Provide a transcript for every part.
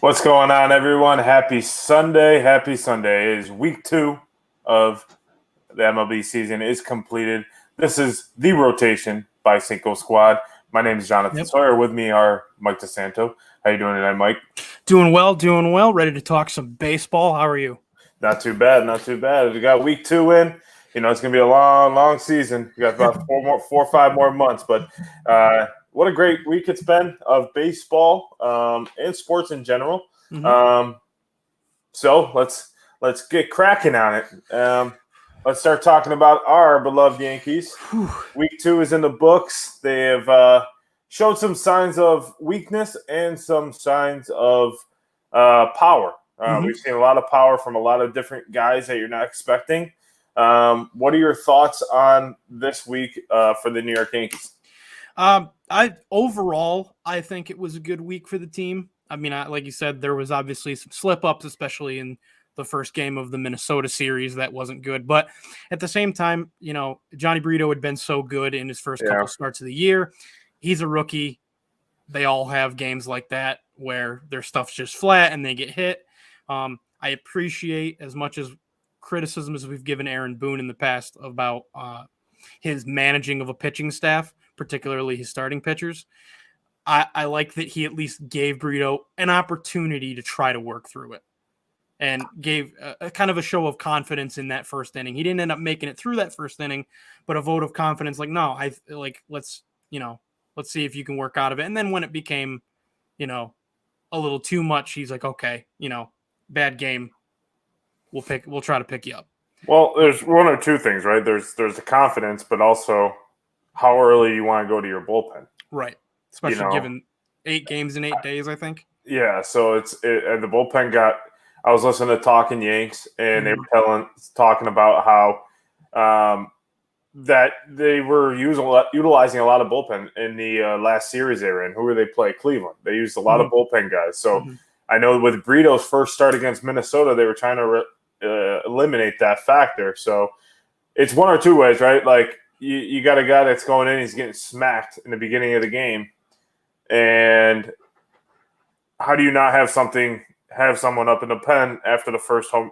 What's going on, everyone? Happy Sunday. Happy Sunday. It is week 2 of the MLB season is completed. This is The Rotation by Cinco Squad. My name is Jonathan Sawyer. With me are Mike DeSanto. How you doing tonight, Mike? Doing well. Ready to talk some baseball. How are you? Not too bad. We got week 2 in. It's going to be a long season. We got about 4 or 5 more months, but what a great week it's been of baseball and sports in general. Mm-hmm. So let's get cracking on it. Let's start talking about our beloved Yankees. Week 2 is in the books. They have showed some signs of weakness and some signs of power. We've seen a lot of power from a lot of different guys that you're not expecting. What are your thoughts on this week for the New York Yankees? Overall, I think it was a good week for the team. I mean, like you said, there was obviously some slip-ups, especially in the first game of the Minnesota series. That wasn't good. But at the same time, Johnny Brito had been so good in his first couple starts of the year. He's a rookie. They all have games like that where their stuff's just flat and they get hit. I appreciate as much as criticism as we've given Aaron Boone in the past about his managing of a pitching staff, particularly his starting pitchers. I like that he at least gave Brito an opportunity to try to work through it and gave a kind of a show of confidence in that first inning. He didn't end up making it through that first inning, but a vote of confidence like, no, let's see if you can work out of it. And then when it became, a little too much, he's like, okay, bad game. We'll try to pick you up. Well, there's one or two things, right? There's the confidence, but also how early you want to go to your bullpen. Right. Especially given 8 games in 8 days, I think. Yeah, so and the bullpen I was listening to Talking Yanks, and they were talking about how that they were utilizing a lot of bullpen in the last series they were in. Who were they play? Cleveland. They used a lot of bullpen guys. So I know with Brito's first start against Minnesota, they were trying to eliminate that factor. So it's one or two ways, right? Like you got a guy that's going in, he's getting smacked in the beginning of the game. And how do you not have someone up in the pen after the first home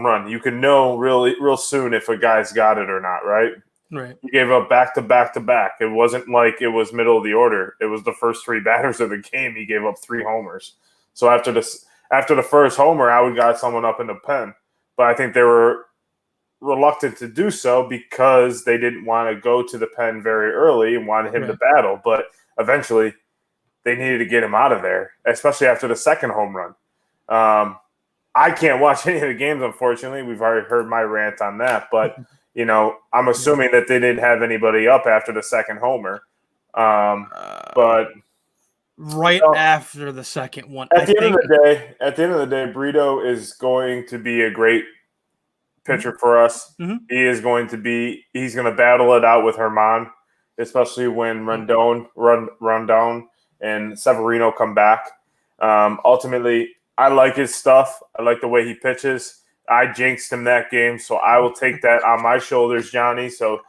run? You can know real soon if a guy's got it or not, right? Right. He gave up back to back. It wasn't like it was middle of the order. It was the first 3 batters of the game. He gave up 3 homers. So after the first homer, I would got someone up in the pen. But I think they were reluctant to do so because they didn't want to go to the pen very early and wanted him to battle. But eventually, they needed to get him out of there, especially after the second home run. I can't watch any of the games, unfortunately. We've already heard my rant on that. But, I'm assuming that they didn't have anybody up after the second homer. But after the second one. At the end of the day, Brito is going to be a great pitcher for us. He's going to battle it out with Herman, especially when Rondon and Severino come back. Ultimately, I like his stuff. I like the way he pitches. I jinxed him that game, so I will take that on my shoulders, Johnny. So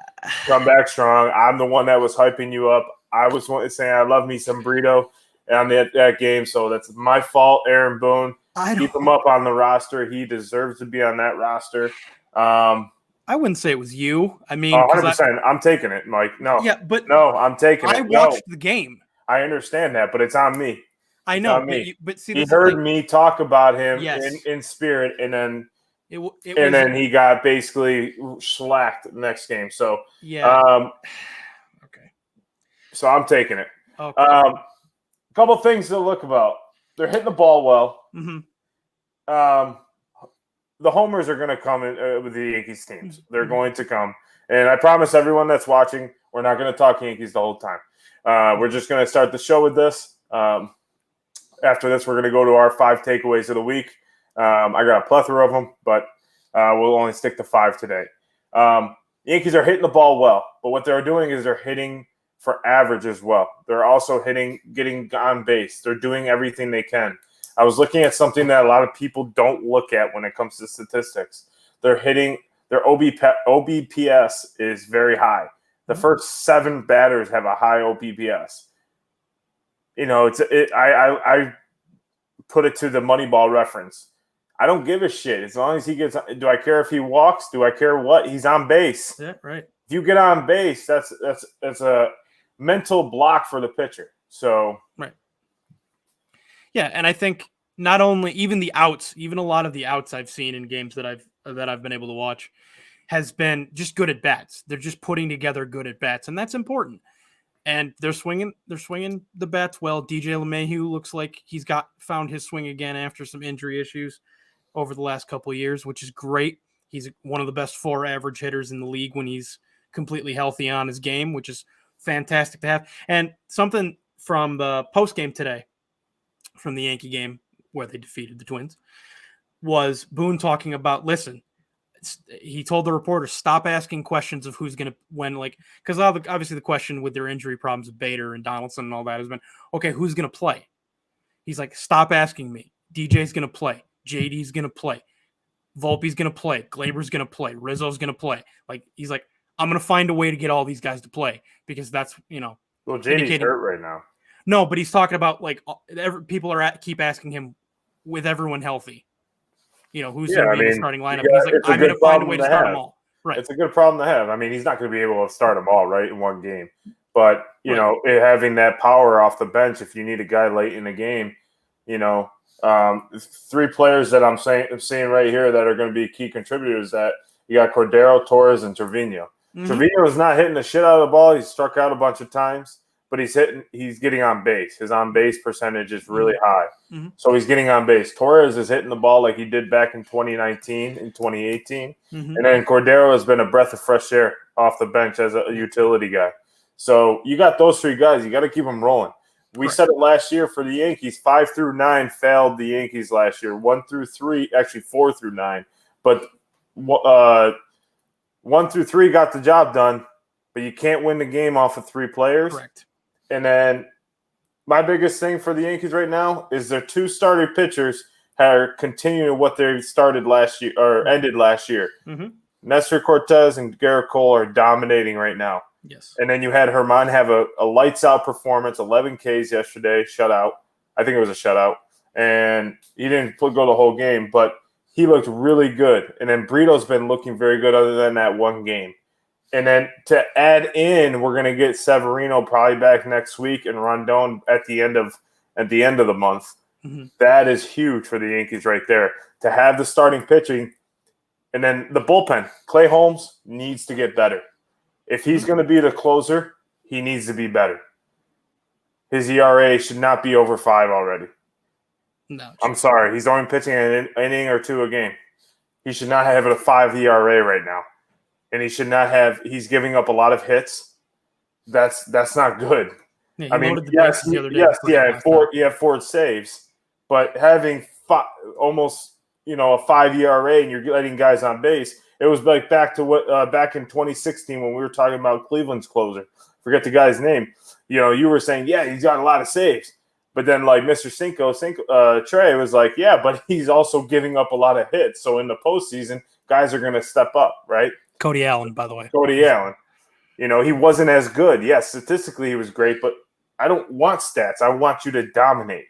come back strong. I'm the one that was hyping you up. I was saying I love me some Brito on that game, so that's my fault, Aaron Boone. Keep him up on the roster. He deserves to be on that roster. I wouldn't say it was you. I mean, 100%. I'm taking it, Mike. No. Yeah, but no, I'm taking it. I watched the game. I understand that, but it's on me. I know, but see, he heard me talk about him in spirit, and then then he got basically shellacked the next game. So okay. So I'm taking it. Okay. A couple things to look about. They're hitting the ball well. The homers are going to come in with the Yankees teams. They're going to come. And I promise everyone that's watching, we're not going to talk Yankees the whole time. We're just going to start the show with this. After this, we're going to go to our 5 takeaways of the week. I got a plethora of them, but we'll only stick to 5 today. Yankees are hitting the ball well, but what they're doing is they're hitting for average as well. They're also getting on base. They're doing everything they can. I was looking at something that a lot of people don't look at when it comes to statistics. They're hitting their OBPS is very high. The first 7 batters have a high OBPS. I put it to the Moneyball reference. I don't give a shit as long as he gets. Do I care if he walks? Do I care what? He's on base. Yeah, right. If you get on base, that's a mental block for the pitcher. So right. Yeah, and I think not only even the outs, even a lot of the outs I've seen in games that I've been able to watch has been just good at bats. They're just putting together good at bats, and that's important. And they're swinging the bats well. DJ LeMahieu looks like he's found his swing again after some injury issues over the last couple of years, which is great. He's one of the best 4 average hitters in the league when he's completely healthy on his game, which is fantastic to have. And something from the post game today, from the Yankee game where they defeated the Twins, was Boone talking about, listen, he told the reporter, stop asking questions of who's going to win, because obviously the question with their injury problems of Bader and Donaldson and all that has been, okay, who's going to play? He's like, stop asking me. DJ's going to play. JD's going to play. Volpe's going to play. Glaber's going to play. Rizzo's going to play. He's like, I'm going to find a way to get all these guys to play because that's, well, JD's hurt right now. No, but he's talking about people keep asking him with everyone healthy. Who's going to be in the starting lineup? He's like, I'm going to find a way to start them all. Right. It's a good problem to have. I mean, he's not going to be able to start them all, right, in one game. But, having that power off the bench, if you need a guy late in the game, 3 players that I'm seeing right here that are going to be key contributors, that you got Cordero, Torres, and Trevino. Mm-hmm. Trevino is not hitting the shit out of the ball. He's struck out a bunch of times, but he's getting on base. His on-base percentage is really high. Mm-hmm. So he's getting on base. Torres is hitting the ball like he did back in 2019 and 2018. Mm-hmm. And then Cordero has been a breath of fresh air off the bench as a utility guy. So you got those 3 guys. You got to keep them rolling. We said it last year for the Yankees. 5 through 9 failed the Yankees last year. 1 through 3, actually 4 through 9. But 1 through 3 got the job done. But you can't win the game off of 3 players. Correct. And then my biggest thing for the Yankees right now is their 2 starter pitchers are continuing what they started last year or ended last year. Mm-hmm. Nestor Cortez and Garrett Cole are dominating right now. Yes. And then you had Herman have a lights-out performance, 11 Ks yesterday, shutout. I think it was a shutout. And he didn't go the whole game, but he looked really good. And then Brito's been looking very good other than that one game. And then to add in, we're going to get Severino probably back next week and Rondon at the end of the month. Mm-hmm. That is huge for the Yankees right there. To have the starting pitching, and then the bullpen. Clay Holmes needs to get better. If he's going to be the closer, he needs to be better. His ERA should not be over 5 already. No, I'm sorry. He's only pitching an inning or 2 a game. He should not have a 5 ERA right now. And he should not have – he's giving up a lot of hits. That's not good. Yeah, I mean, yes, you have 4 saves. But having almost, a 5 ERA and you're letting guys on base – it was back in 2016 when we were talking about Cleveland's closer. Forget the guy's name. You were saying, yeah, he's got a lot of saves. But then, Mr. Cinco Trey was like, yeah, but he's also giving up a lot of hits. So in the postseason, guys are going to step up, right? Cody Allen, by the way. Cody Allen. He wasn't as good. Yes, statistically he was great, but I don't want stats. I want you to dominate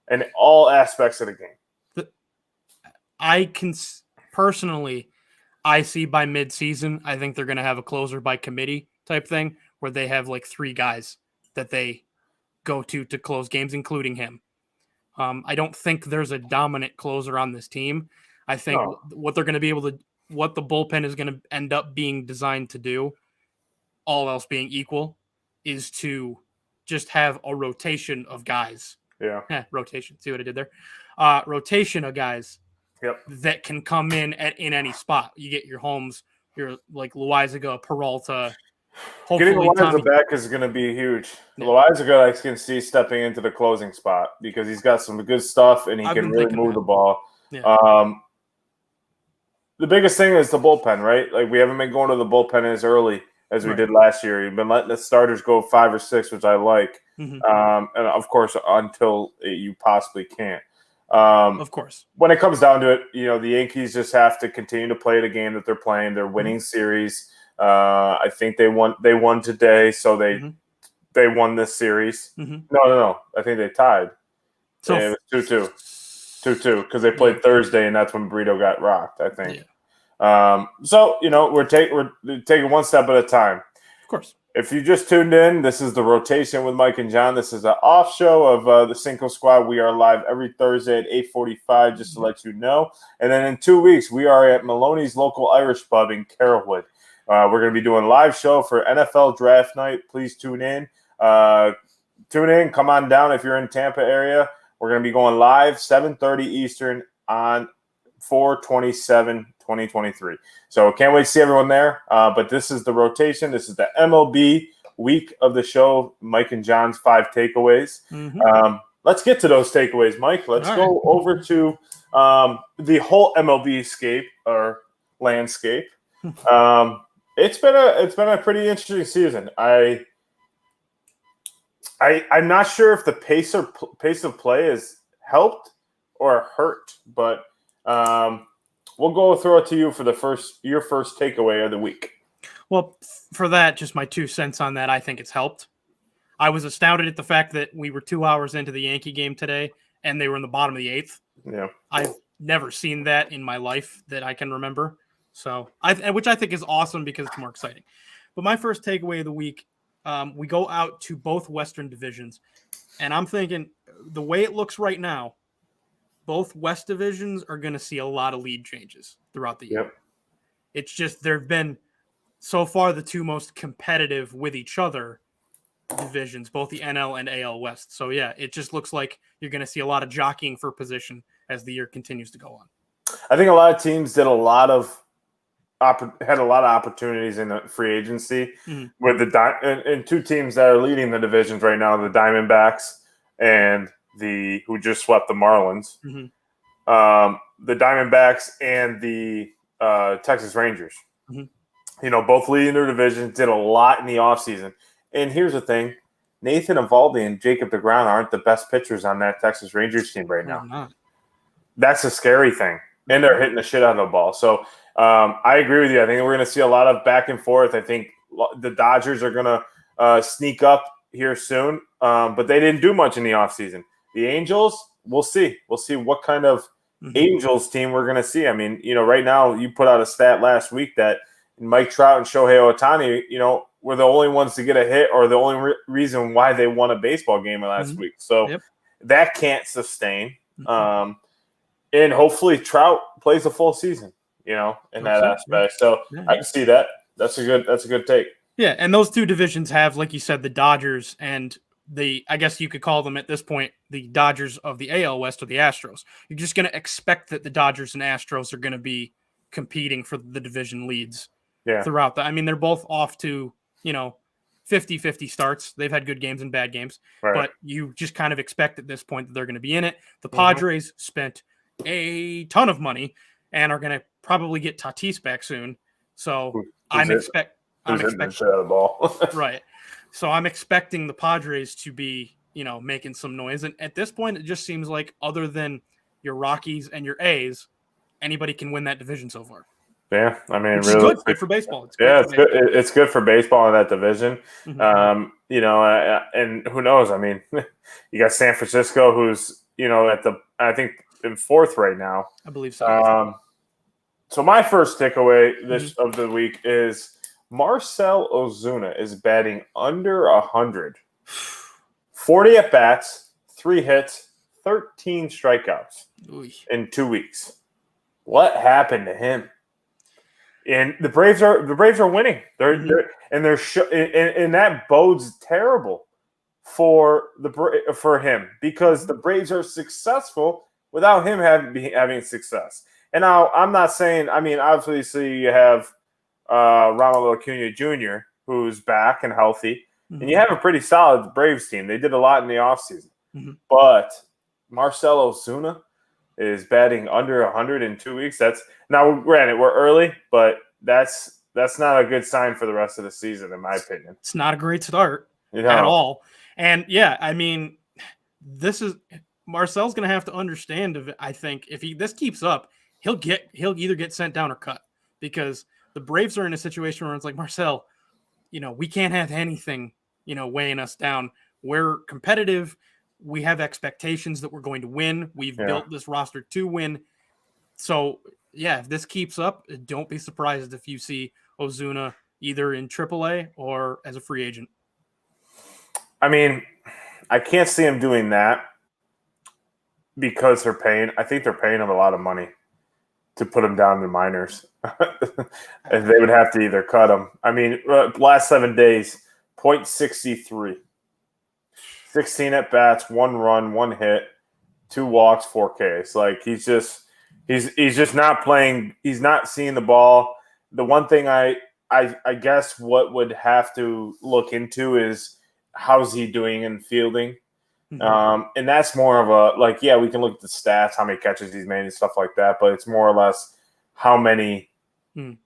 in all aspects of the game. I can personally – I see by mid-season, I think they're going to have a closer by committee type thing where they have 3 guys that they go to close games, including him. I don't think there's a dominant closer on this team. I think what they're going to be able to, what the bullpen is going to end up being designed to do, all else being equal, is to just have a rotation of guys. Yeah. Rotation. See what I did there? Rotation of guys. Yep. That can come in any spot. You get your Holmes, your Loaizaga, Peralta. Getting Loaizaga back is going to be huge. Yeah. Loaizaga, I can see stepping into the closing spot because he's got some good stuff and he can really move the ball. Yeah. The biggest thing is the bullpen, right? We haven't been going to the bullpen as early as we did last year. You've been letting the starters go 5 or 6, which I like. Mm-hmm. And of course, until you possibly can't. Of course. When it comes down to it, the Yankees just have to continue to play the game that they're playing. They're winning series. I think they won today, so they won this series. Mm-hmm. No. I think they tied. So it was 2-2. 2-2 because they played Thursday, and that's when Burrito got rocked, I think. So, we're taking one step at a time. Of course. If you just tuned in, this is the Rotation with Mike and Jon. This is an off show of the Cinco Squad. We are live every Thursday at 8:45, just to let you know. And then in 2 weeks, we are at Maloney's local Irish pub in Carrollwood. We're going to be doing a live show for NFL Draft Night. Please tune in. Come on down if you're in Tampa area. We're going to be going live 7:30 Eastern on 4/27/2023. So can't wait to see everyone there. But this is the Rotation. This is the MLB week of the show. Mike and Jon's 5 takeaways. Let's get to those takeaways, Mike. Let's go over to the whole MLB landscape. It's been a pretty interesting season. I'm not sure if the pace of play has helped or hurt, but we'll go throw it to you for your first takeaway of the week. Well, for that, just my 2 cents on that. I think it's helped. I was astounded at the fact that we were 2 hours into the Yankee game today, and they were in the bottom of the 8th. Yeah, I've never seen that in my life that I can remember. So, which I think is awesome because it's more exciting. But my first takeaway of the week, we go out to both Western divisions, and I'm thinking the way it looks right now, both West divisions are going to see a lot of lead changes throughout the year. Yep. It's just there have been so far the 2 most competitive with each other divisions, both the NL and AL West. So yeah, it just looks like you're going to see a lot of jockeying for position as the year continues to go on. I think a lot of teams had a lot of opportunities in the free agency with and 2 teams that are leading the divisions right now, the Diamondbacks and who just swept the Marlins. The Diamondbacks and the Texas Rangers. Both leading their divisions, did a lot in the offseason. And here's the thing, Nathan Eovaldi and Jacob deGrom aren't the best pitchers on that Texas Rangers team right now. That's a scary thing. And they're hitting the shit out of the ball. So I agree with you. I think we're going to see a lot of back and forth. I think the Dodgers are going to sneak up here soon, but they didn't do much in the offseason. The Angels, we'll see. We'll see what kind of Angels team we're going to see. I mean, right now you put out a stat last week that Mike Trout and Shohei Ohtani, were the only ones to get a hit or the only reason why they won a baseball game last week. So that can't sustain. And hopefully Trout plays a full season, in that aspect. So I can see that. That's a good take. Yeah, and those 2 divisions have, like you said, the Dodgers and I guess you could call them at this point, the Dodgers of the AL West or the Astros. You're just going to expect that the Dodgers and Astros are going to be competing for the division leads throughout I mean, they're both off to, 50-50 starts. They've had good games and bad games, but you just kind of expect at this point that they're going to be in it. The Padres spent a ton of money and are going to probably get Tatis back soon. So I'm expecting the ball. Right. So I'm expecting the Padres to be, making some noise. And at this point, it just seems like other than your Rockies and your A's, anybody can win that division so far. Yeah, I mean, it's really good for baseball. It's good. It's good for baseball in that division. And who knows? I mean, you got San Francisco, who's I think in 4th right now. I believe so. So my first takeaway of the week is Marcell Ozuna is batting under 100, 40 at bats, 3 hits, 13 strikeouts in 2 weeks. What happened to him? And the Braves are winning. And that bodes terrible for him because the Braves are successful without him having success. And now I'm not saying. I mean, obviously you have Ronald Acuna Jr. who's back and healthy, and you have a pretty solid Braves team. They did a lot in the offseason. But Marcell Ozuna is batting under 100 in 2 weeks. That's now granted we're early, but that's not a good sign for the rest of the season, in my opinion. It's not a great start at all. And yeah, I mean, Marcel's going to have to understand. I think if this keeps up, he'll either get sent down or cut because the Braves are in a situation where it's like, Marcell, we can't have anything, weighing us down. We're competitive. we have expectations that we're going to win. We've built this roster to win. So, yeah, if this keeps up, don't be surprised if you see Ozuna either in AAA or as a free agent. I mean, I can't see him doing that because I think they're paying him a lot of money to put him down in the minors. And they would have to either cut him. I mean, last 7 days, .63. 16 at bats, 1 run, 1 hit, 2 walks, 4 Ks. Like he's just not playing. He's not seeing the ball. The one thing I guess what would have to look into is how's he doing in fielding. And that's more of a we can look at the stats, how many catches he's made and stuff like that, but it's more or less how many. The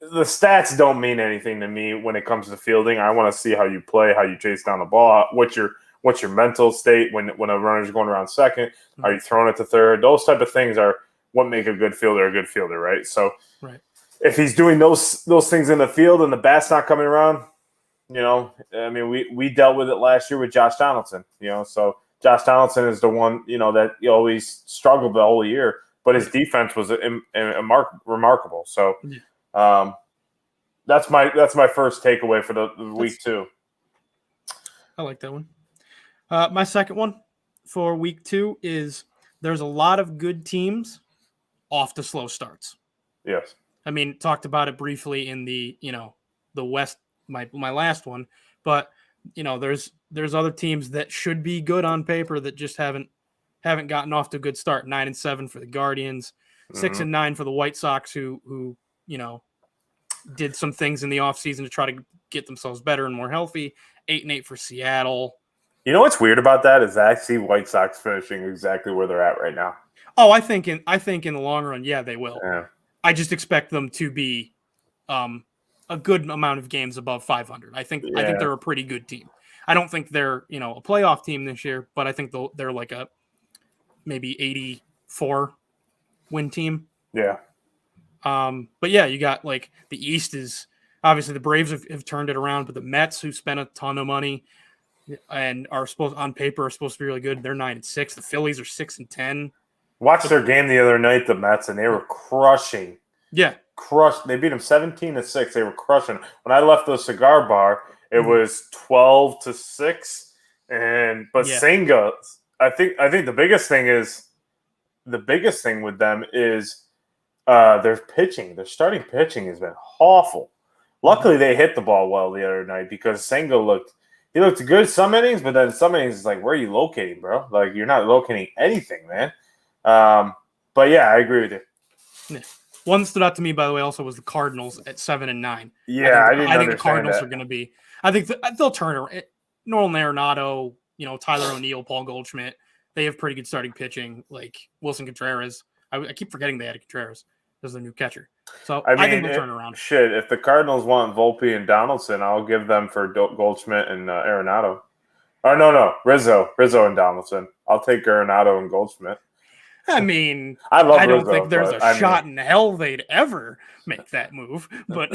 stats don't mean anything to me when it comes to fielding. I want to see how you play, how you chase down the ball, what's your mental state when a runner's going around second, are you throwing it to third? Those type of things are what make a good fielder, right? So if he's doing those things in the field and the bat's not coming around, I mean, we dealt with it last year with Josh Donaldson, so Josh Donaldson is the one, that he always struggled the whole year, but his defense was remarkable. So that's my first takeaway for the week 2. I like that one. My second one for week 2 is there's a lot of good teams off to slow starts. Yes. I mean, talked about it briefly in the West, my last one, but there's other teams that should be good on paper that just haven't gotten off to a good start. 9-7 for the Guardians, 6-9 for the White Sox, who did some things in the offseason to try to get themselves better and more healthy. 8-8 for Seattle. You know what's weird about that is I see White Sox finishing exactly where they're at right now. Oh, I think in the long run, yeah, they will. Yeah. I just expect them to be a good amount of games above 500. I think they're a pretty good team. I don't think they're a playoff team this year, but I think they're like a maybe 84 win team. Yeah. But yeah, you got the East is obviously the Braves have turned it around, but the Mets, who spent a ton of money and are supposed to be really good, they're 9-6. The Phillies are 6-10. Watched their game the other night, the Mets, and they were crushing. Yeah. Crushed. They beat them 17-6. They were crushing. When I left the cigar bar, it was 12-6. But Senga, I think the biggest thing with them is their pitching. Their starting pitching has been awful. Luckily, they hit the ball well the other night because Senga looked good some innings, but then some innings it's like, where are you locating, bro? Like you're not locating anything, man. But yeah, I agree with you. Yeah. One stood out to me, by the way, also was the Cardinals at 7-9. Yeah, I think the Cardinals are going to be. I think they'll turn around. Nolan Arenado, Tyler O'Neill, Paul Goldschmidt. They have pretty good starting pitching. Like Wilson Contreras. I keep forgetting they added Contreras as their new catcher. So I think they'll turn around. Shit, if the Cardinals want Volpe and Donaldson, I'll give them for Goldschmidt and Arenado. Oh no, Rizzo and Donaldson. I'll take Arenado and Goldschmidt. I mean, I don't think there's a shot in hell they'd ever make that move. But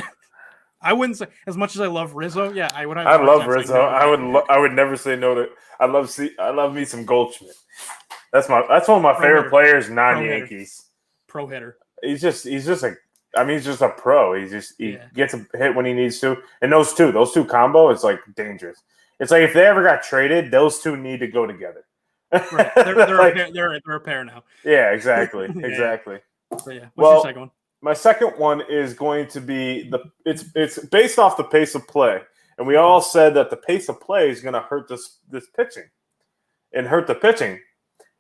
I wouldn't say, as much as I love Rizzo, yeah, I would. I love Rizzo. I would never say no to. I love me some Goldschmidt. That's one of my favorite players, non-Yankees. Pro hitter. He's just a pro. He gets a hit when he needs to. And those two combo is like dangerous. It's like if they ever got traded, those two need to go together. Right. They're a pair now. Yeah, exactly. Exactly. So, yeah. What's your second one? My second one is going to be it's based off the pace of play. And we all said that the pace of play is going to hurt this pitching and hurt the pitching.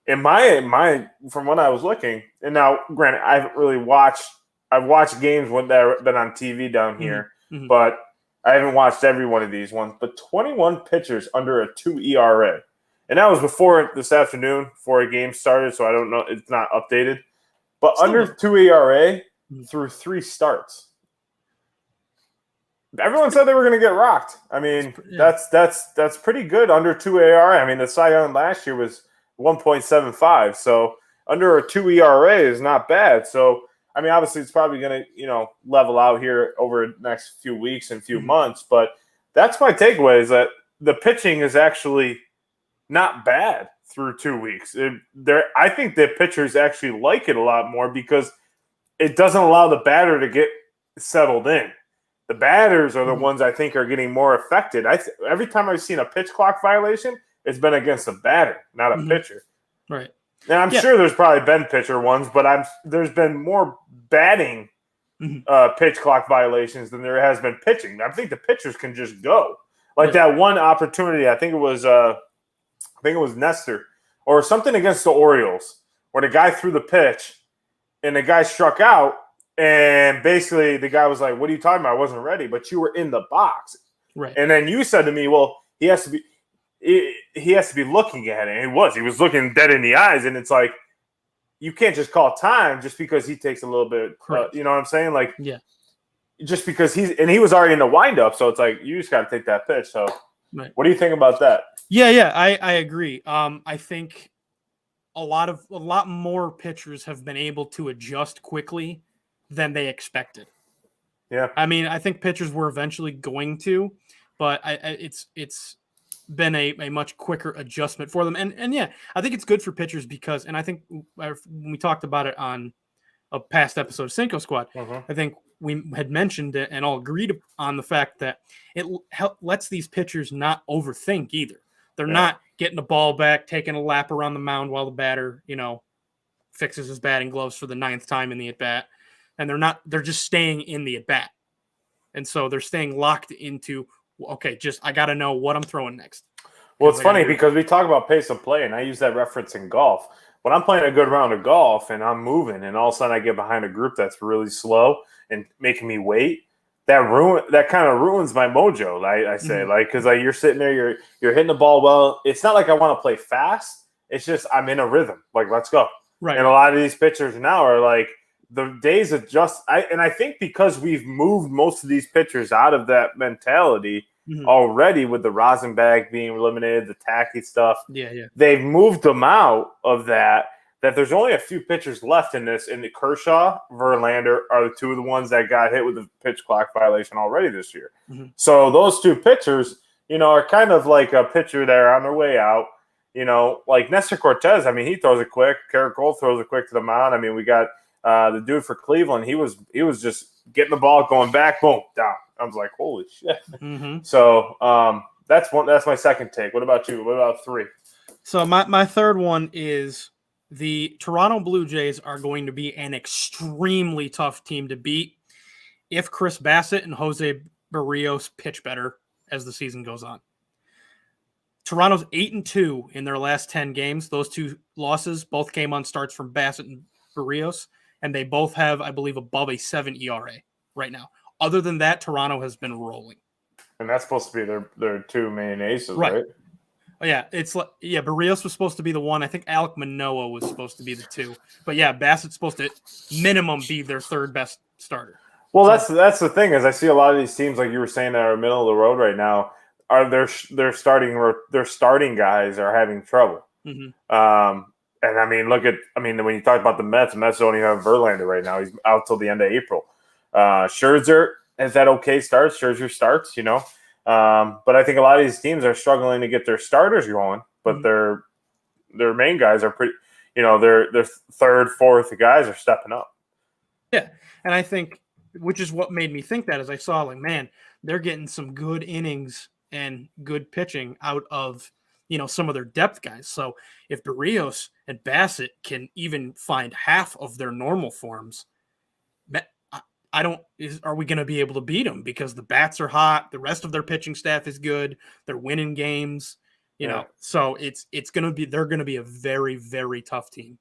In my from when I was looking, and now granted, I haven't really watched. I've watched games when they've been on TV down here, but I haven't watched every one of these ones. But 21 pitchers under a 2 ERA, and that was before this afternoon, before a game started. So I don't know; it's not updated. But under 2 ERA through 3 starts. Everyone said they were going to get rocked. I mean, that's pretty good under 2 ERA. I mean, the Cy Young last year was 1.75. So under a 2 ERA is not bad. So, I mean, obviously it's probably going to, level out here over the next few weeks and few months. But that's my takeaway is that the pitching is actually not bad through 2 weeks. I think the pitchers actually like it a lot more because it doesn't allow the batter to get settled in. The batters are the ones I think are getting more affected. Every time I've seen a pitch clock violation, it's been against a batter, not a pitcher. Right. And I'm sure there's probably been pitcher ones, but there's been more batting pitch clock violations than there has been pitching. I think the pitchers can just go. Like that one opportunity, I think it was Nestor or something against the Orioles, where the guy threw the pitch and the guy struck out. And basically, the guy was like, "What are you talking about? I wasn't ready." But you were in the box, right? And then you said to me, "Well, he has to be looking at it." And he was looking dead in the eyes, and it's like you can't just call time just because he takes a little bit. You know what I'm saying? Like, just because he was already in the windup, so it's like you just got to take that pitch. So, what do you think about that? Yeah, I agree. I think a lot more pitchers have been able to adjust quickly than they expected. Yeah. I mean, I think pitchers were eventually going to, but it's been a much quicker adjustment for them. And yeah, I think it's good for pitchers because, and I think when we talked about it on a past episode of Cinco Squad, I think we had mentioned it and all agreed on the fact that it lets these pitchers not overthink either. They're not getting the ball back, taking a lap around the mound while the batter, fixes his batting gloves for the 9th time in the at-bat. And they're just staying in the at-bat. And so they're staying locked into, okay, I got to know what I'm throwing next. Well, it's funny because we talk about pace of play, and I use that reference in golf. When I'm playing a good round of golf and I'm moving, and all of a sudden I get behind a group that's really slow and making me wait, that kind of ruins my mojo. I say, because you're sitting there, you're hitting the ball well. It's not like I want to play fast. It's just I'm in a rhythm. Like, let's go. Right. And a lot of these pitchers now are like, the days of I think because we've moved most of these pitchers out of that mentality already with the rosin bag being eliminated, the tacky stuff. Yeah. They've moved them out of that there's only a few pitchers left in this. And the Kershaw, Verlander are the two of the ones that got hit with the pitch clock violation already this year. So those two pitchers, are kind of like a pitcher that are on their way out. Like Nestor Cortez, I mean, he throws it quick. Garrett Cole throws it quick to the mound. I mean, we got the dude for Cleveland, he was just getting the ball, going back, boom, down. I was like, holy shit. So that's my second take. What about you? What about 3? So my third one is the Toronto Blue Jays are going to be an extremely tough team to beat if Chris Bassett and Jose Barrios pitch better as the season goes on. Toronto's 8-2 in their last 10 games. Those 2 losses both came on starts from Bassett and Barrios. And they both have, I believe, above a 7 ERA right now. Other than that, Toronto has been rolling. And that's supposed to be their 2 main aces, right? Oh, yeah, Barrios was supposed to be the one. I think Alek Manoah was supposed to be the 2. But yeah, Bassett's supposed to minimum be their 3rd best starter. Well, that's the thing is I see a lot of these teams, like you were saying, that are middle of the road right now. Are their starting guys are having trouble. And I mean, when you talk about the Mets don't even have Verlander right now. He's out till the end of April. Scherzer has that okay start. Scherzer starts, but I think a lot of these teams are struggling to get their starters going, but their main guys are pretty, their 3rd, 4th guys are stepping up. Yeah, and I think, which is what made me think that, as I saw, like, man, they're getting some good innings and good pitching out of some of their depth guys. So if Barrios and Bassett can even find half of their normal forms, are we going to be able to beat them? Because the bats are hot. The rest of their pitching staff is good. They're winning games, so they're going to be a very, very tough team.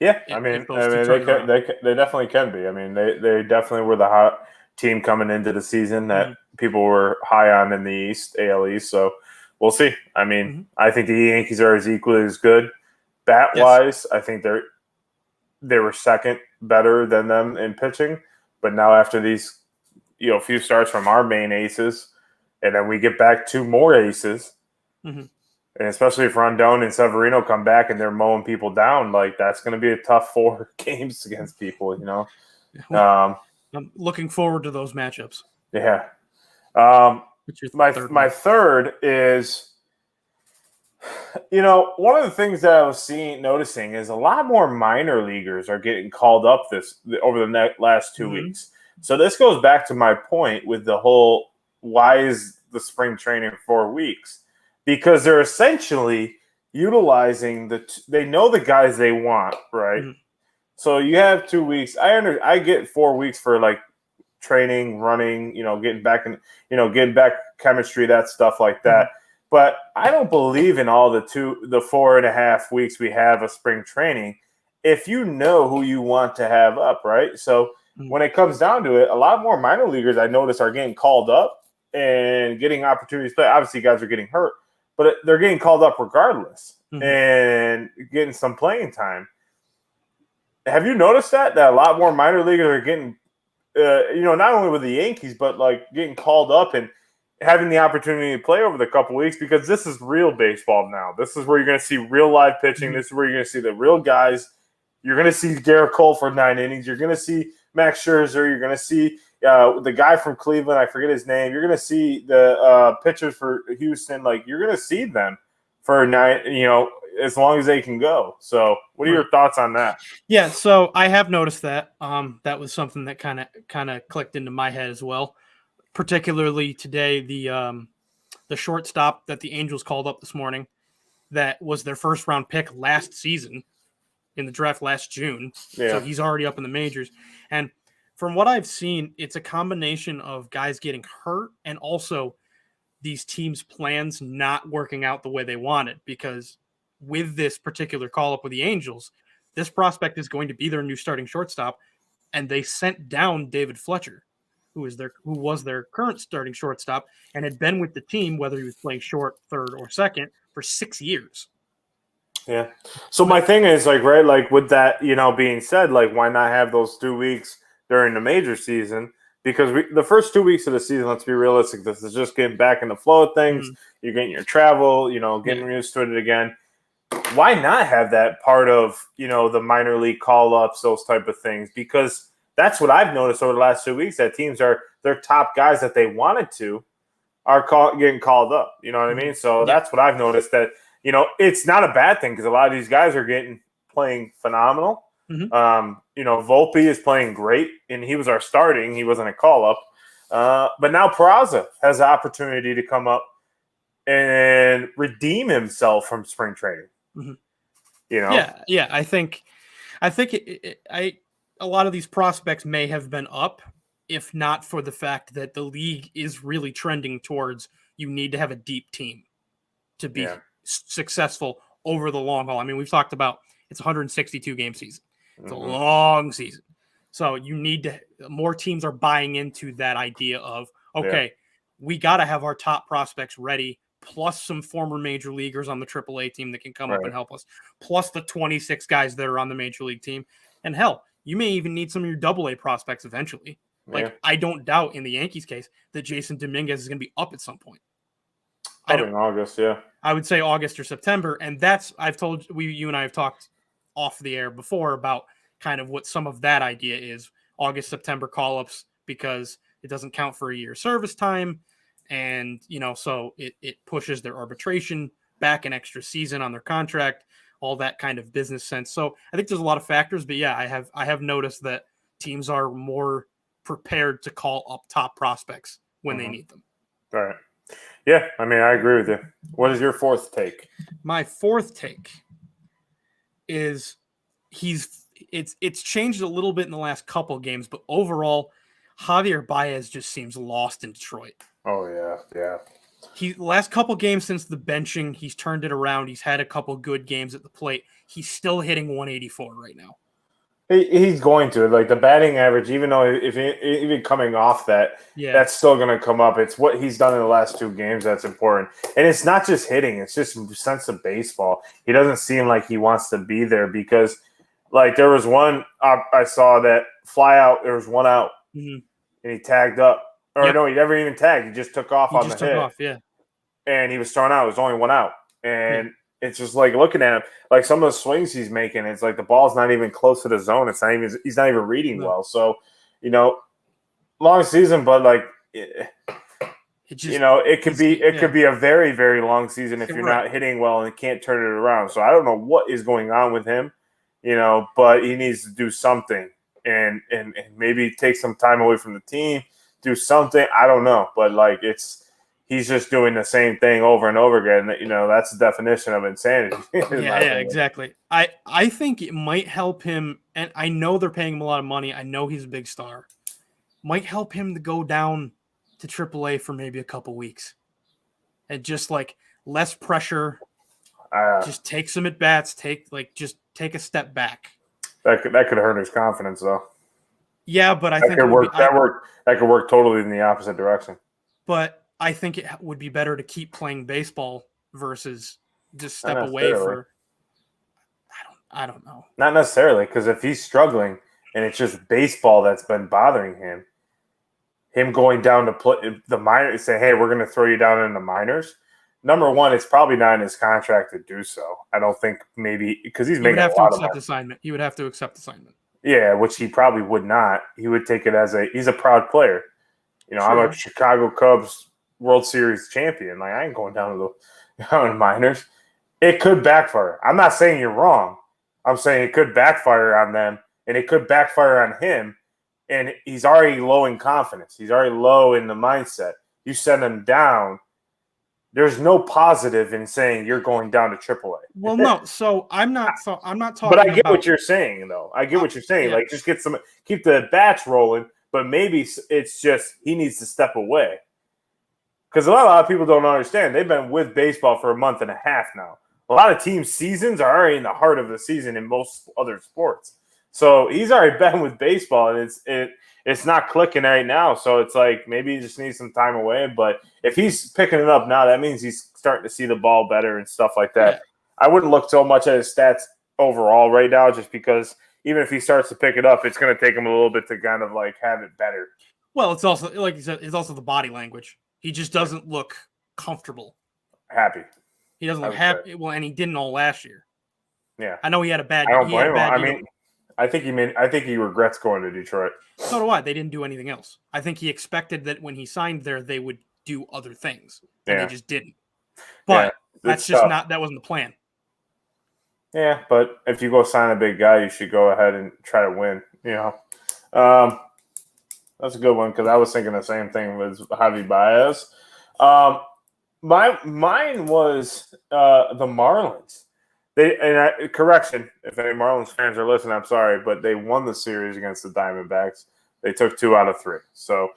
Yeah. They definitely can be. I mean, they definitely were the hot team coming into the season that people were high on in the East, AL East. So, we'll see. I mean, I think the Yankees are as equally as good. Bat-wise, I think they were second better than them in pitching. But now after these, few starts from our main aces, and then we get back 2 more aces, and especially if Rondon and Severino come back and they're mowing people down, like that's going to be a tough 4 games against people, I'm looking forward to those matchups. Yeah. My third is One of the things that I was noticing is a lot more minor leaguers are getting called up over the last 2 weeks. So this goes back to my point with the whole, why is the spring training 4 weeks? Because they're essentially utilizing they know the guys they want, right? Mm-hmm. So you have 2 weeks. I get 4 weeks for like training, running, getting back chemistry, that stuff like that. Mm-hmm. But I don't believe in all the 4.5 weeks we have of spring training if you know who you want to have up, right? So when it comes down to it, a lot more minor leaguers I notice are getting called up and getting opportunities to play. Obviously, guys are getting hurt, but they're getting called up regardless and getting some playing time. Have you noticed that a lot more minor leaguers are getting, not only with the Yankees, but like getting called up and having the opportunity to play over the couple weeks, because this is real baseball now. This is where you're going to see real live pitching. Mm-hmm. This is where you're going to see the real guys. You're going to see Garrett Cole for 9 innings. You're going to see Max Scherzer. You're going to see the guy from Cleveland. I forget his name. You're going to see the pitchers for Houston. Like, you're going to see them for 9, as long as they can go. So what are your thoughts on that? Yeah, so I have noticed that. That was something that kind of clicked into my head as well. Particularly today, the shortstop that the Angels called up this morning, that was their first round pick last season in the draft last June. Yeah. So he's already up in the majors. And from what I've seen, it's a combination of guys getting hurt and also these teams' plans not working out the way they wanted, because with this particular call up with the Angels, this prospect is going to be their new starting shortstop, and they sent down David Fletcher, who was their current starting shortstop and had been with the team, whether he was playing short, third, or second, for 6 years. Yeah. So my thing is, right, with that, being said, why not have those 2 weeks during the major season? Because the first 2 weeks of the season, let's be realistic, this is just getting back in the flow of things. Mm-hmm. You're getting your travel, getting used to it again. Why not have that part of, the minor league call-ups, those type of things? Because that's what I've noticed over the last 2 weeks, that teams their top guys that they wanted to are getting called up. You know what I mean? So that's what I've noticed, that, it's not a bad thing, because a lot of these guys are playing phenomenal. Mm-hmm. Volpe is playing great, and he was our starting. He wasn't a call-up. But now Peraza has the opportunity to come up and redeem himself from spring training. Mm-hmm. Yeah. I think a lot of these prospects may have been up, if not for the fact that the league is really trending towards you need to have a deep team to be successful over the long haul. I mean, we've talked about it's a 162 game season. It's a long season. So you need more teams are buying into that idea of, we got to have our top prospects ready, plus some former major leaguers on the AAA team that can come up and help us, plus the 26 guys that are on the major league team. And hell, you may even need some of your AA prospects eventually. I don't doubt in the Yankees case that Jason Dominguez is going to be up at some point. Probably in August, I would say August or September. And you and I have talked off the air before about kind of what some of that idea is. August, September call-ups, because it doesn't count for a year service time. And, so it pushes their arbitration back an extra season on their contract, all that kind of business sense. So I think there's a lot of factors, but I have noticed that teams are more prepared to call up top prospects when they need them. All right. Yeah, I mean, I agree with you. What is your fourth take? My fourth take is it's changed a little bit in the last couple of games, but overall, Javier Baez just seems lost in Detroit. Oh, yeah. Last couple games since the benching, he's turned it around. He's had a couple good games at the plate. He's still hitting 184 right now. He's going to, the batting average, even though even coming off that, that's still going to come up. It's what he's done in the last 2 games that's important. And it's not just hitting. It's just sense of baseball. He doesn't seem like he wants to be there, because, there was one I saw that fly out. There was one out, and he tagged up. Or no, he never even tagged. He just took off on the hit. And he was thrown out. It was only one out. And it's just looking at him, some of the swings he's making, it's the ball's not even close to the zone. He's not even reading well. So, long season, but It just, it could be a very, very long season if you're not hitting well and can't turn it around. So I don't know what is going on with him, but he needs to do something and maybe take some time away from the team, do something. I don't know, but he's just doing the same thing over and over again. That's the definition of insanity. Yeah, exactly. I think it might help him, and I know they're paying him a lot of money. I know he's a big star. Might help him to go down to AAA for maybe a couple weeks, and just less pressure. Just take some at bats. Just take a step back. That could hurt his confidence, though. Yeah, but I think that could work totally in the opposite direction. But I think it would be better to keep playing baseball versus just step away for. I don't know. Not necessarily, because if he's struggling and it's just baseball that's been bothering him going down to play the minors, say, hey, we're going to throw you down in the minors. Number one, it's probably not in his contract to do so. I don't think maybe because he's making a lot of money. He would have to accept assignment. Yeah, which he probably would not. He would take it as he's a proud player. Sure. I'm a Chicago Cubs World Series champion. I ain't going down to the minors. It could backfire. I'm not saying you're wrong. I'm saying it could backfire on them, and it could backfire on him. And he's already low in confidence. He's already low in the mindset. You send him down. There's no positive in saying you're going down to AAA. Well, no. So I'm not talking. But I get what you're saying, though. I get what you're saying. Yeah. Just keep the bats rolling. But maybe it's just he needs to step away. Because a lot of people don't understand. They've been with baseball for a month and a half now. A lot of teams' seasons are already in the heart of the season in most other sports. So he's already been with baseball, and it's not clicking right now. So it's maybe he just needs some time away. But if he's picking it up now, that means he's starting to see the ball better and stuff like that. Yeah. I wouldn't look so much at his stats overall right now, just because even if he starts to pick it up, it's going to take him a little bit to kind of have it better. Well, it's also, like you said, it's also the body language. He just doesn't look comfortable. Happy. He doesn't look happy. Well, and he didn't all last year. Yeah. I know he had a bad. I don't blame him. I mean, I think he regrets going to Detroit. So do I. They didn't do anything else. I think he expected that when he signed there, they would do other things, and they just didn't. But that's just not. That wasn't the plan. Yeah, but if you go sign a big guy, you should go ahead and try to win. That's a good one because I was thinking the same thing with Javi Baez. Mine was the Marlins. Correction, if any Marlins fans are listening, I'm sorry, but they won the series against the Diamondbacks. They took 2 out of 3. So,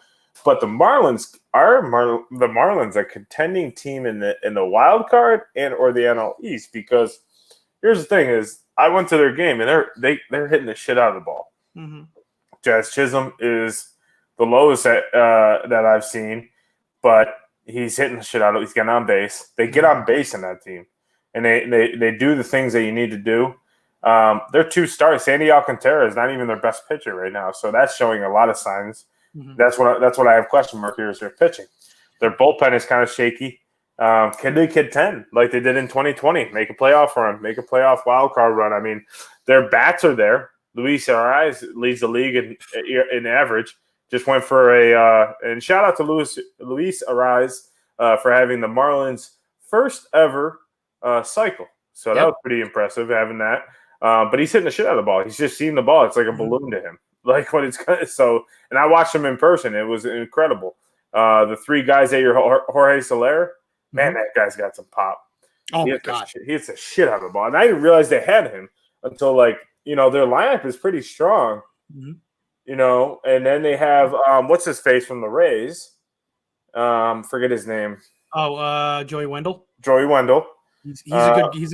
but the Marlins are a contending team in the wild card or the NL East, because here's the thing: is I went to their game and they're hitting the shit out of the ball. Mm-hmm. Jazz Chisholm is the lowest that I've seen, but he's hitting the shit out of it. He's getting on base. They get on base in that team. And they do the things that you need to do. Their 2 stars, Sandy Alcantara is not even their best pitcher right now, so that's showing a lot of signs. Mm-hmm. That's what I have question mark here is their pitching. Their bullpen is kind of shaky. Can they contend like they did in 2020? Make a playoff run, make a playoff wild card run. I mean, their bats are there. Luis Ariz leads the league in average. Just went for and shout out to Luis Ariz for having the Marlins' first ever cycle. So that was pretty impressive having that. But he's hitting the shit out of the ball. He's just seeing the ball. It's like a balloon to him. And I watched him in person. It was incredible. The 3 guys that Jorge Soler, man, that guy's got some pop. Oh my gosh. He hits the shit out of the ball. And I didn't realize they had him until their lineup is pretty strong. Mm-hmm. And then they have what's his face from the Rays? Forget his name. Oh, Joey Wendell. Joey Wendell. He's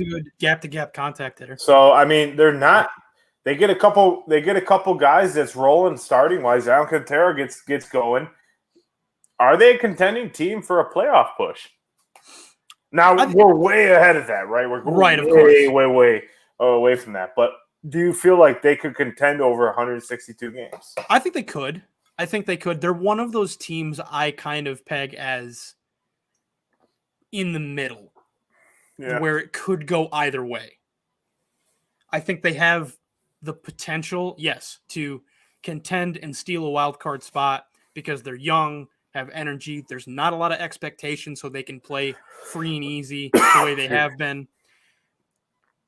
a good gap to gap contact hitter. So I mean, they're not. They get a couple guys that's rolling, starting while Alcantara gets going. Are they a contending team for a playoff push? Now we're way ahead of that, right? We're way away from that. But do you feel like they could contend over 162 games? I think they could. They're one of those teams I kind of peg as in the middle. Yeah. Where it could go either way. I think they have the potential, yes, to contend and steal a wild card spot because they're young, have energy. There's not a lot of expectation, so they can play free and easy the way they have been.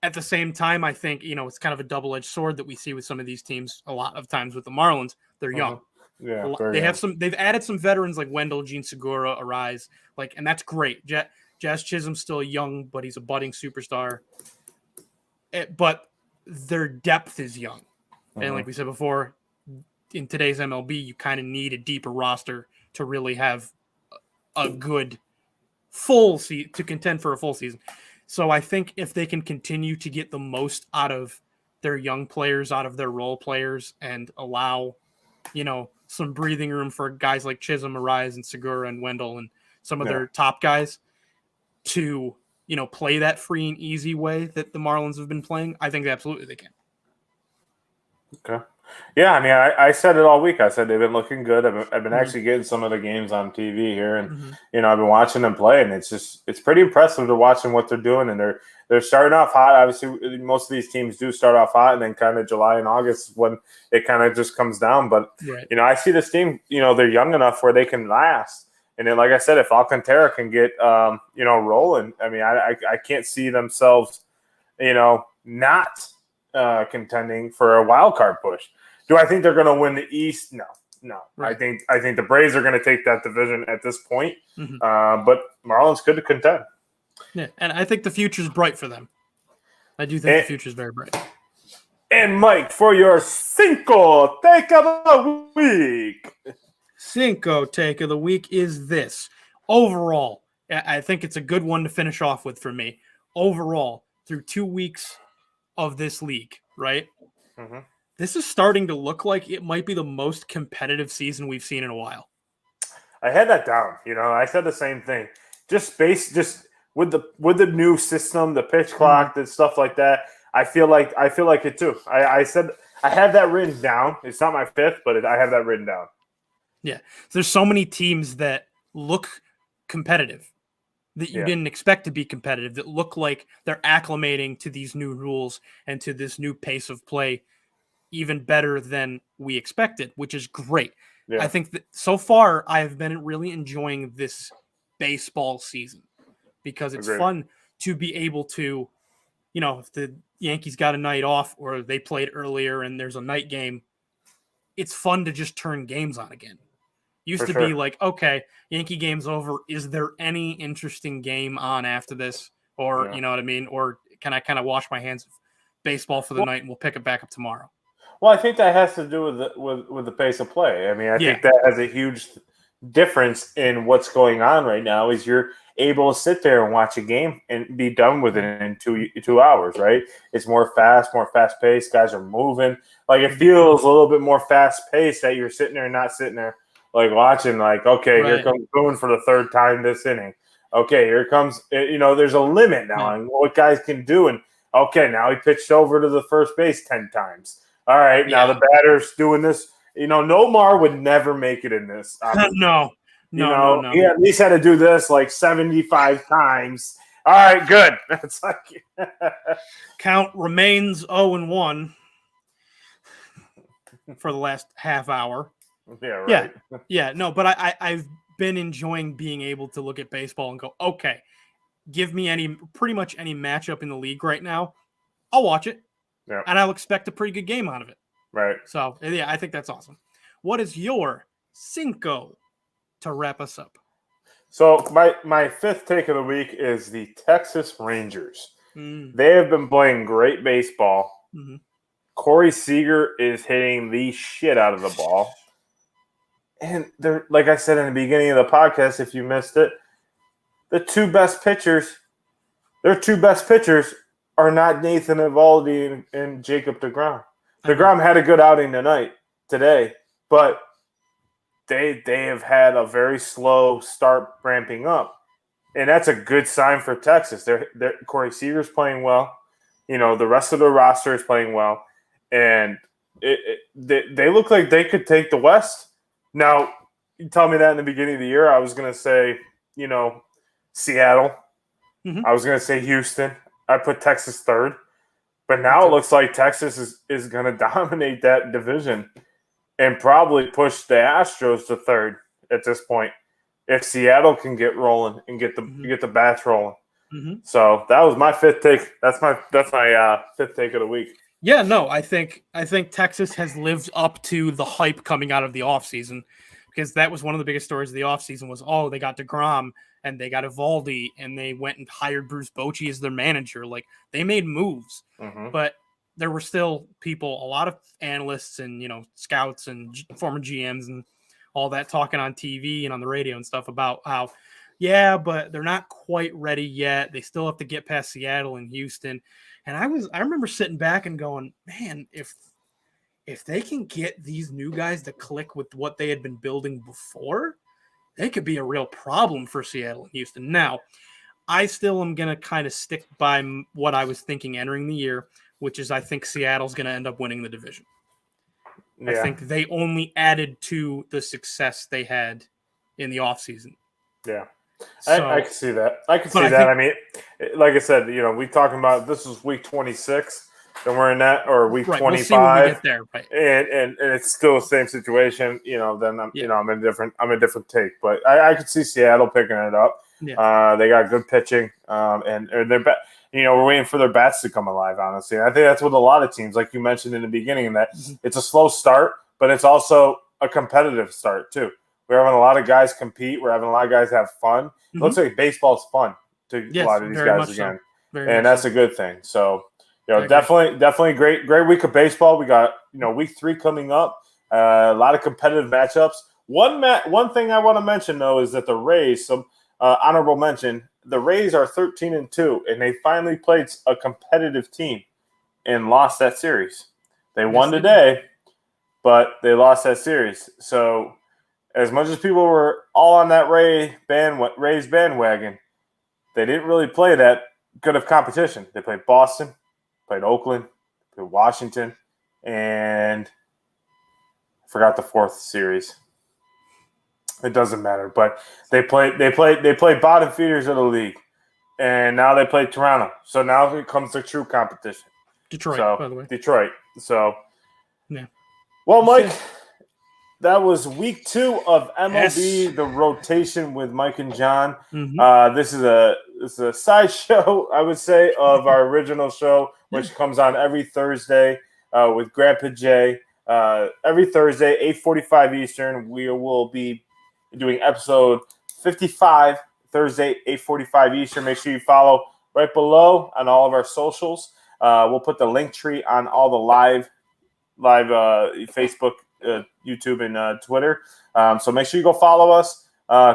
At the same time, I think, it's kind of a double-edged sword that we see with some of these teams a lot of times with the Marlins. They're young. Yeah, they've added some veterans like Wendell, Gene Segura, Arise, and that's great. Jazz Chisholm's still young, but he's a budding superstar. But their depth is young. And like we said before, in today's MLB, you kind of need a deeper roster to really have a good full season, to contend for a full season. So I think if they can continue to get the most out of their young players, out of their role players, and allow, some breathing room for guys like Chisholm, Arise, and Segura and Wendell and some of their top guys to, play that free and easy way that the Marlins have been playing, I think absolutely they can. Okay. Yeah, I mean, I said it all week. I said they've been looking good. I've been actually getting some of the games on TV here, and I've been watching them play, and it's pretty impressive to watching what they're doing. And they're starting off hot. Obviously, most of these teams do start off hot, and then kind of July and August when it kind of just comes down. But I see this team. They're young enough where they can last. And then, like I said, if Alcantara can get rolling, I mean, I can't see themselves, not contending for a wild card push. Do I think they're going to win the East? No. Right. I think the Braves are going to take that division at this point. But Marlins could contend. Yeah, and I think the future's bright for them. I do think the future's very bright. And Mike, for your Cinco take of the week. Cinco take of the week is this. Overall, I think it's a good one to finish off with for me. Overall, through 2 weeks of this league, right? This is starting to look like it might be the most competitive season we've seen in a while. I had that down. I said the same thing. Just with the new system, the pitch clock, and stuff like that. I feel like it too. I said I have that written down. It's not my fifth, but I have that written down. Yeah, there's so many teams that look competitive that you didn't expect to be competitive, that look like they're acclimating to these new rules and to this new pace of play even better than we expected, which is great. Yeah. I think that so far I have been really enjoying this baseball season because it's fun to be able to, if the Yankees got a night off or they played earlier and there's a night game, it's fun to just turn games on again. Used to be like, okay, Yankee game's over. Is there any interesting game on after this? Or, you know what I mean? Or can I kind of wash my hands of baseball for the night and we'll pick it back up tomorrow? Well, I think that has to do with the pace of play. I mean, I think that has a huge difference in what's going on right now is you're able to sit there and watch a game and be done with it in 2 hours, right? It's more fast-paced. Guys are moving. Like, it feels a little bit more fast-paced that you're sitting there and not sitting there like watching, like, okay, here comes Boone for the third time this inning. Okay, here comes, there's a limit now on what guys can do. And, okay, now he pitched over to the first base 10 times. All right, now the batter's doing this. Nomar would never make it in this. No. He at least had to do this like 75 times. All right, good. It's like count remains 0-1 for the last half hour. Yeah, right. Yeah. No, but I've been enjoying being able to look at baseball and go, okay, give me pretty much any matchup in the league right now. I'll watch it. Yeah. And I'll expect a pretty good game out of it. Right. So, yeah, I think that's awesome. What is your Cinco to wrap us up? So, my fifth take of the week is the Texas Rangers. They have been playing great baseball. Corey Seager is hitting the shit out of the ball. And they're, like I said in the beginning of the podcast, if you missed it, their two best pitchers are not Nathan Eovaldi and Jacob deGrom. deGrom had a good outing today, but they have had a very slow start ramping up, and that's a good sign for Texas. Corey Seager's playing well, the rest of the roster is playing well, and they look like they could take the West. Now, you tell me that in the beginning of the year, I was going to say, Seattle. I was going to say Houston. I put Texas third. But now it looks like Texas is going to dominate that division and probably push the Astros to third at this point if Seattle can get rolling and get the bats rolling. Mm-hmm. So that was my fifth take. That's my fifth take of the week. Yeah, no, I think Texas has lived up to the hype coming out of the offseason, because that was one of the biggest stories of the offseason was, they got DeGrom and they got Evaldi and they went and hired Bruce Bochy as their manager. Like, they made moves, but there were still people, a lot of analysts and, scouts and former GMs and all that talking on TV and on the radio and stuff about how, but they're not quite ready yet. They still have to get past Seattle and Houston. And I remember sitting back and going, man, if they can get these new guys to click with what they had been building before, they could be a real problem for Seattle and Houston. Now, I still am going to kind of stick by what I was thinking entering the year, which is I think Seattle's going to end up winning the division. Yeah. I think they only added to the success they had in the offseason. Yeah. So, I can see that. I mean, like I said, we talking about this is week 26, and we're in that, or week 25. We'll see when we get there, right? And it's still the same situation. Then I'm in a different take, but I could see Seattle picking it up. Yeah. They got good pitching, and they're we're waiting for their bats to come alive. Honestly, and I think that's with a lot of teams, like you mentioned in the beginning, that it's a slow start, but it's also a competitive start too. We're having a lot of guys compete. We're having a lot of guys have fun. It looks like baseball's fun to a lot of these guys again. So. And that's a good thing. So, definitely great week of baseball. We got, week 3 coming up. A lot of competitive matchups. One thing I want to mention, though, is that the Rays, some honorable mention, the Rays are 13-2, and they finally played a competitive team and lost that series. They won today, but they lost that series. So, as much as people were all on that Rays bandwagon, they didn't really play that good of competition. They played Boston, played Oakland, played Washington, and I forgot the 4th series. It doesn't matter, but they played bottom feeders of the league, and now they play Toronto. So now here comes the true competition. Detroit, by the way. Detroit. So, yeah. Well, Mike. That was week 2 of MLB, the rotation with Mike and Jon. This is a side show, I would say, of our original show, which comes on every Thursday with Grandpa Jay. Every Thursday, 8:45 Eastern, we will be doing episode 55, Thursday, 8:45 Eastern. Make sure you follow right below on all of our socials. We'll put the link tree on all the live Facebook, YouTube, and Twitter. So make sure you go follow us.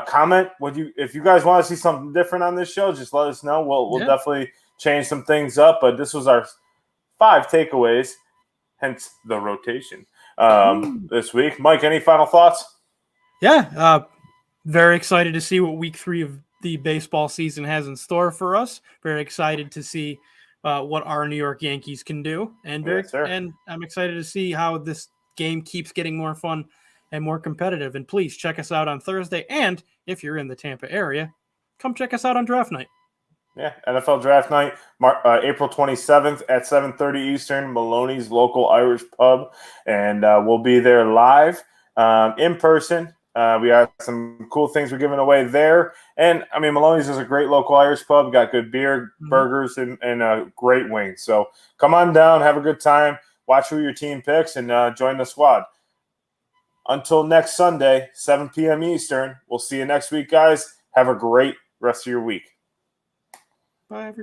Comment if you guys want to see something different on this show, just let us know. We'll definitely change some things up. But this was our 5 takeaways, hence the rotation this week. Mike, any final thoughts? Yeah, very excited to see what week 3 of the baseball season has in store for us. Very excited to see what our New York Yankees can do, and and I'm excited to see how this game keeps getting more fun and more competitive. And please check us out on Thursday. And if you're in the Tampa area, come check us out on draft night. Yeah, NFL draft night, April 27th at 7:30 Eastern, Maloney's local Irish pub, and we'll be there live in person. We have some cool things we're giving away there. And, I mean, Maloney's is a great local Irish pub. Got good beer, burgers, and great wings. So come on down, have a good time, watch who your team picks, and join the squad. Until next Sunday, 7 p.m. Eastern, we'll see you next week, guys. Have a great rest of your week. Bye, everybody.